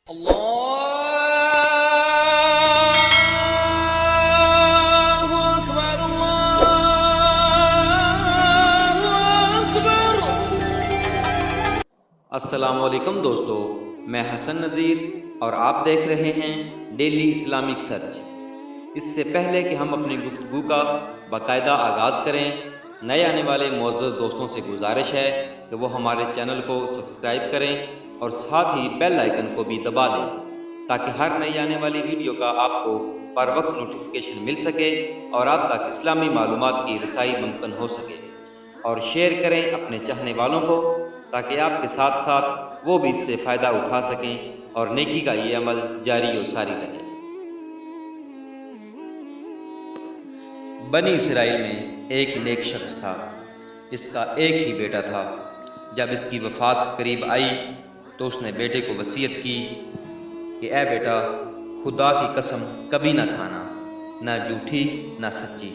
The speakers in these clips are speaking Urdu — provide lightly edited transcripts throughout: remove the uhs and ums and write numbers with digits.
اللہ اکبر اللہ اکبر۔ السلام علیکم دوستو، میں حسن نذیر اور آپ دیکھ رہے ہیں ڈیلی اسلامک سرچ۔ اس سے پہلے کہ ہم اپنی گفتگو کا باقاعدہ آغاز کریں، نئے آنے والے معزز دوستوں سے گزارش ہے کہ وہ ہمارے چینل کو سبسکرائب کریں اور ساتھ ہی بیل آئیکن کو بھی دبا دیں تاکہ ہر نئی آنے والی ویڈیو کا آپ کو پر وقت نوٹیفیکیشن مل سکے اور آپ تک اسلامی معلومات کی رسائی ممکن ہو سکے، اور شیئر کریں اپنے چاہنے والوں کو تاکہ آپ کے ساتھ ساتھ وہ بھی اس سے فائدہ اٹھا سکیں اور نیکی کا یہ عمل جاری و ساری رہے۔ بنی اسرائیل میں ایک نیک شخص تھا، اس کا ایک ہی بیٹا تھا۔ جب اس کی وفات قریب آئی تو اس نے بیٹے کو وصیت کی کہ اے بیٹا، خدا کی قسم کبھی نہ کھانا، نہ جھوٹی نہ سچی۔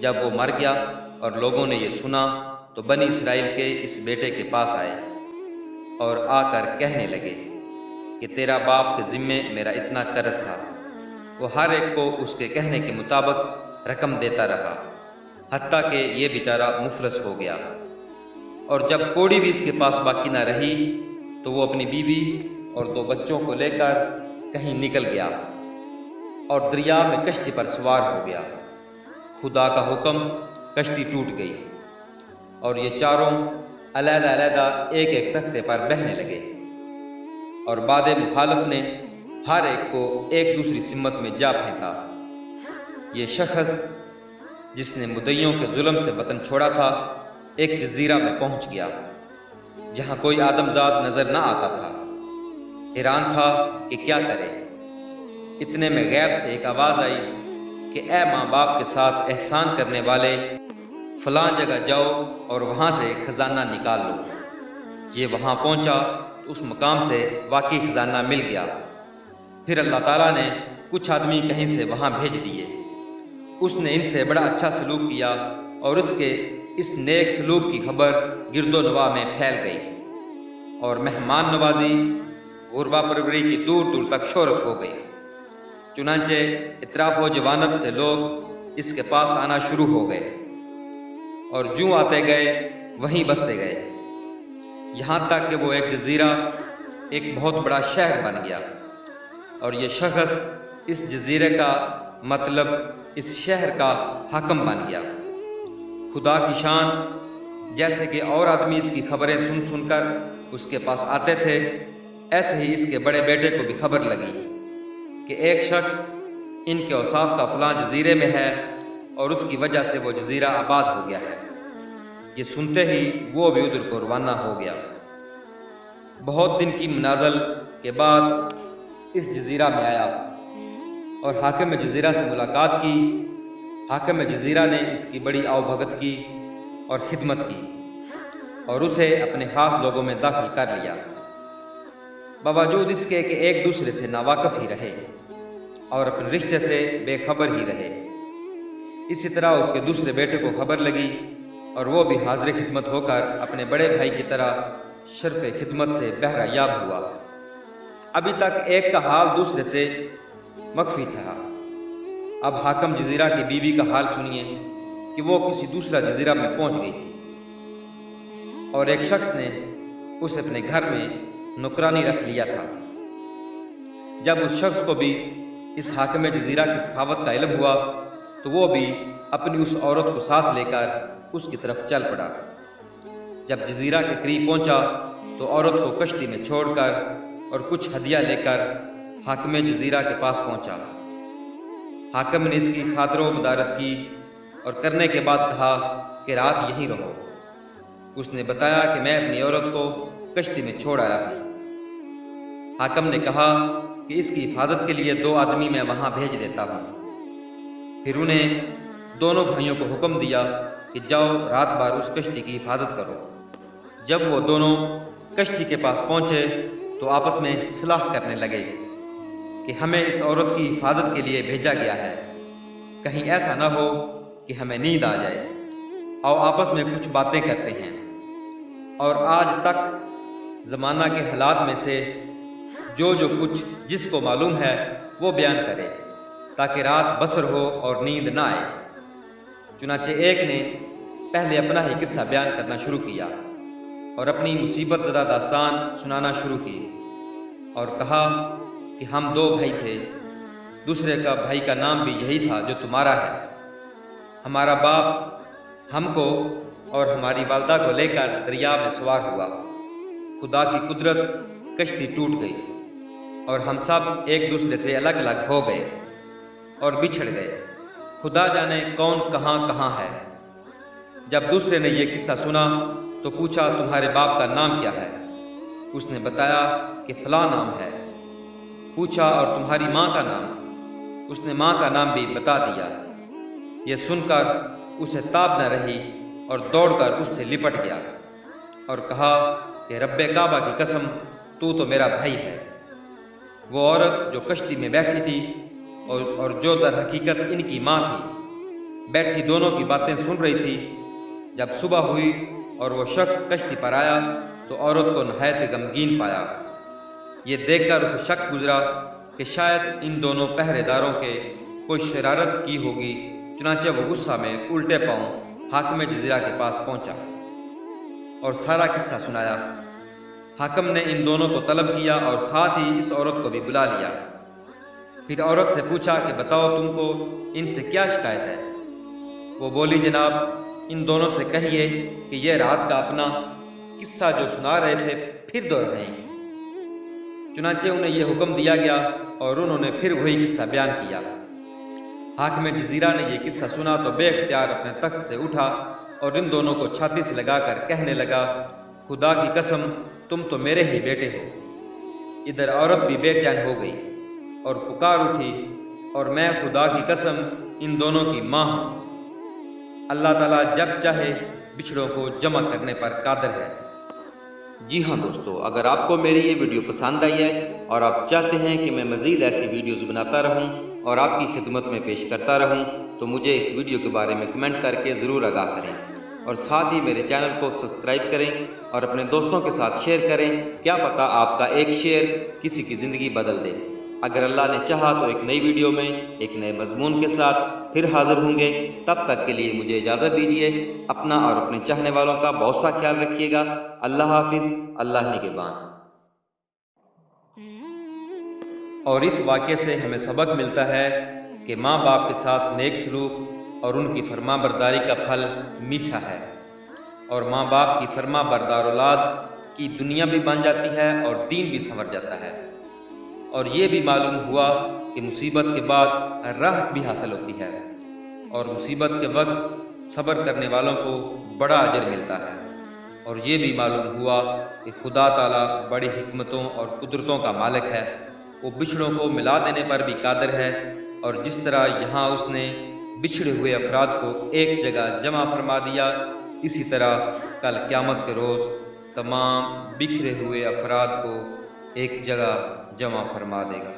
جب وہ مر گیا اور لوگوں نے یہ سنا تو بنی اسرائیل کے اس بیٹے کے پاس آئے اور آ کر کہنے لگے کہ تیرا باپ کے ذمے میرا اتنا قرض تھا۔ وہ ہر ایک کو اس کے کہنے کے مطابق رقم دیتا رہا، حتیٰ کہ یہ بیچارہ مفلس ہو گیا، اور جب کوڑی بھی اس کے پاس باقی نہ رہی تو وہ اپنی بیوی اور 2 بچوں کو لے کر کہیں نکل گیا اور دریا میں کشتی پر سوار ہو گیا۔ خدا کا حکم، کشتی ٹوٹ گئی اور یہ چاروں علیحدہ علیحدہ ایک ایک تختے پر بہنے لگے، اور باد مخالف نے ہر ایک کو ایک دوسری سمت میں جا پھینکا۔ یہ شخص جس نے مدعیوں کے ظلم سے وطن چھوڑا تھا، ایک جزیرہ میں پہنچ گیا جہاں کوئی آدمزاد نظر نہ آتا تھا۔ حیران تھا کہ کیا کرے۔ اتنے میں غیب سے ایک آواز آئی کہ اے ماں باپ کے ساتھ احسان کرنے والے، فلاں جگہ جاؤ اور وہاں سے خزانہ نکال لو۔ یہ وہاں پہنچا تو اس مقام سے واقعی خزانہ مل گیا۔ پھر اللہ تعالیٰ نے کچھ آدمی کہیں سے وہاں بھیج دیے۔ اس نے ان سے بڑا اچھا سلوک کیا اور اس کے اس نیک سلوک کی خبر گرد و نواح میں پھیل گئی، اور مہمان نوازی، غربا پروری کی دور دور تک شہرت ہو گئی۔ چنانچہ اطراف و جوانب سے لوگ اس کے پاس آنا شروع ہو گئے اور جوں آتے گئے وہیں بستے گئے، یہاں تک کہ وہ ایک جزیرہ ایک بہت بڑا شہر بن گیا، اور یہ شخص اس جزیرے کا مطلب اس شہر کا حاکم بن گیا۔ خدا کی شان، جیسے کہ اور آدمی اس کی خبریں سن سن کر اس کے پاس آتے تھے، ایسے ہی اس کے بڑے بیٹے کو بھی خبر لگی کہ ایک شخص ان کے اوصاف کا فلاں جزیرے میں ہے اور اس کی وجہ سے وہ جزیرہ آباد ہو گیا ہے۔ یہ سنتے ہی وہ بھی ادھر کو روانہ ہو گیا۔ بہت دن کی منازل کے بعد اس جزیرہ میں آیا اور حاکم جزیرہ سے ملاقات کی۔ حاکم جزیرہ نے اس کی بڑی آؤ بھگت کی اور خدمت کی اور اسے اپنے خاص لوگوں میں داخل کر لیا، باوجود اس کے کہ ایک دوسرے سے ناواقف ہی رہے اور اپنے رشتے سے بے خبر ہی رہے۔ اسی طرح اس کے دوسرے بیٹے کو خبر لگی اور وہ بھی حاضر خدمت ہو کر اپنے بڑے بھائی کی طرح شرف خدمت سے بہرہ یاب ہوا۔ ابھی تک ایک کا حال دوسرے سے مخفی تھا، اب حاکم جزیرہ کی بیوی کا حال سنیے کہ وہ کسی دوسرا جزیرہ میں پہنچ گئی تھی، اور ایک شخص نے اسے اپنے گھر میں نوکرانی رکھ لیا تھا۔ جب اس شخص کو بھی اس حاکم جزیرہ کی سخاوت کا علم ہوا تو وہ بھی اپنی اس عورت کو ساتھ لے کر اس کی طرف چل پڑا۔ جب جزیرہ کے قریب پہنچا تو عورت کو کشتی میں چھوڑ کر اور کچھ ہدیہ لے کر حاکم جزیرہ کے پاس پہنچا۔ حاکم نے اس کی خاطر و مدارت کی اور کرنے کے بعد کہا کہ رات یہیں رہو۔ اس نے بتایا کہ میں اپنی عورت کو کشتی میں چھوڑ آیا ہوں۔ حاکم نے کہا کہ اس کی حفاظت کے لیے 2 آدمی میں وہاں بھیج دیتا ہوں۔ پھر انہیں دونوں بھائیوں کو حکم دیا کہ جاؤ رات بھر اس کشتی کی حفاظت کرو۔ جب وہ دونوں کشتی کے پاس پہنچے تو آپس میں صلاح کرنے لگے کہ ہمیں اس عورت کی حفاظت کے لیے بھیجا گیا ہے، کہیں ایسا نہ ہو کہ ہمیں نیند آ جائے، اور آپس میں کچھ باتیں کرتے ہیں۔ اور آج تک زمانہ کے حالات میں سے جو کچھ جس کو معلوم ہے وہ بیان کرے تاکہ رات بسر ہو اور نیند نہ آئے۔ چنانچہ ایک نے پہلے اپنا ہی قصہ بیان کرنا شروع کیا اور اپنی مصیبت زدہ داستان سنانا شروع کی اور کہا کہ ہم 2 بھائی تھے، دوسرے کا بھائی کا نام بھی یہی تھا جو تمہارا ہے۔ ہمارا باپ ہم کو اور ہماری والدہ کو لے کر دریا میں سوار ہوا، خدا کی قدرت کشتی ٹوٹ گئی اور ہم سب ایک دوسرے سے الگ الگ ہو گئے اور بچھڑ گئے، خدا جانے کون کہاں کہاں ہے۔ جب دوسرے نے یہ قصہ سنا تو پوچھا تمہارے باپ کا نام کیا ہے؟ اس نے بتایا کہ فلاں نام ہے۔ پوچھا اور تمہاری ماں کا نام؟ اس نے ماں کا نام بھی بتا دیا۔ یہ سن کر اسے تاب نہ رہی اور دوڑ کر اس سے لپٹ گیا اور کہا کہ رب کعبہ کی قسم تو میرا بھائی ہے۔ وہ عورت جو کشتی میں بیٹھی تھی اور جو در حقیقت ان کی ماں تھی، بیٹھی دونوں کی باتیں سن رہی تھی۔ جب صبح ہوئی اور وہ شخص کشتی پر آیا تو عورت کو نہایت غمگین پایا۔ یہ دیکھ کر اسے شک گزرا کہ شاید ان دونوں پہرے داروں کے کوئی شرارت کی ہوگی، چنانچہ وہ غصہ میں الٹے پاؤں حاکم جزیرہ کے پاس پہنچا اور سارا قصہ سنایا۔ حاکم نے ان دونوں کو طلب کیا اور ساتھ ہی اس عورت کو بھی بلا لیا۔ پھر عورت سے پوچھا کہ بتاؤ تم کو ان سے کیا شکایت ہے؟ وہ بولی جناب ان دونوں سے کہیے کہ یہ رات کا اپنا قصہ جو سنا رہے تھے پھر دوہرائیں۔ چنانچہ انہیں یہ حکم دیا گیا اور انہوں نے پھر وہی قصہ بیان کیا۔ حاکم جزیرہ نے یہ قصہ سنا تو بے اختیار اپنے تخت سے اٹھا اور ان دونوں کو چھاتی سے لگا کر کہنے لگا خدا کی قسم تم تو میرے ہی بیٹے ہو۔ ادھر عورت بھی بے چین ہو گئی اور پکار اٹھی اور میں خدا کی قسم ان دونوں کی ماں ہوں۔ اللہ تعالیٰ جب چاہے بچھڑوں کو جمع کرنے پر قادر ہے۔ جی ہاں دوستو، اگر آپ کو میری یہ ویڈیو پسند آئی ہے اور آپ چاہتے ہیں کہ میں مزید ایسی ویڈیوز بناتا رہوں اور آپ کی خدمت میں پیش کرتا رہوں تو مجھے اس ویڈیو کے بارے میں کمنٹ کر کے ضرور آگاہ کریں اور ساتھ ہی میرے چینل کو سبسکرائب کریں اور اپنے دوستوں کے ساتھ شیئر کریں۔ کیا پتہ آپ کا ایک شیئر کسی کی زندگی بدل دے۔ اگر اللہ نے چاہا تو ایک نئی ویڈیو میں ایک نئے مضمون کے ساتھ پھر حاضر ہوں گے۔ تب تک کے لیے مجھے اجازت دیجیے۔ اپنا اور اپنے چاہنے والوں کا بہت سا خیال رکھیے گا۔ اللہ حافظ، اللہ نگہبان۔ اور اس واقعے سے ہمیں سبق ملتا ہے کہ ماں باپ کے ساتھ نیک سلوک اور ان کی فرما برداری کا پھل میٹھا ہے، اور ماں باپ کی فرما بردار اولاد کی دنیا بھی بن جاتی ہے اور دین بھی سنور جاتا ہے۔ اور یہ بھی معلوم ہوا کہ مصیبت کے بعد راحت بھی حاصل ہوتی ہے، اور مصیبت کے وقت صبر کرنے والوں کو بڑا اجر ملتا ہے۔ اور یہ بھی معلوم ہوا کہ خدا تعالیٰ بڑی حکمتوں اور قدرتوں کا مالک ہے، وہ بچھڑوں کو ملا دینے پر بھی قادر ہے، اور جس طرح یہاں اس نے بچھڑے ہوئے افراد کو ایک جگہ جمع فرما دیا، اسی طرح کل قیامت کے روز تمام بکھرے ہوئے افراد کو ایک جگہ جمع فرما دے گا۔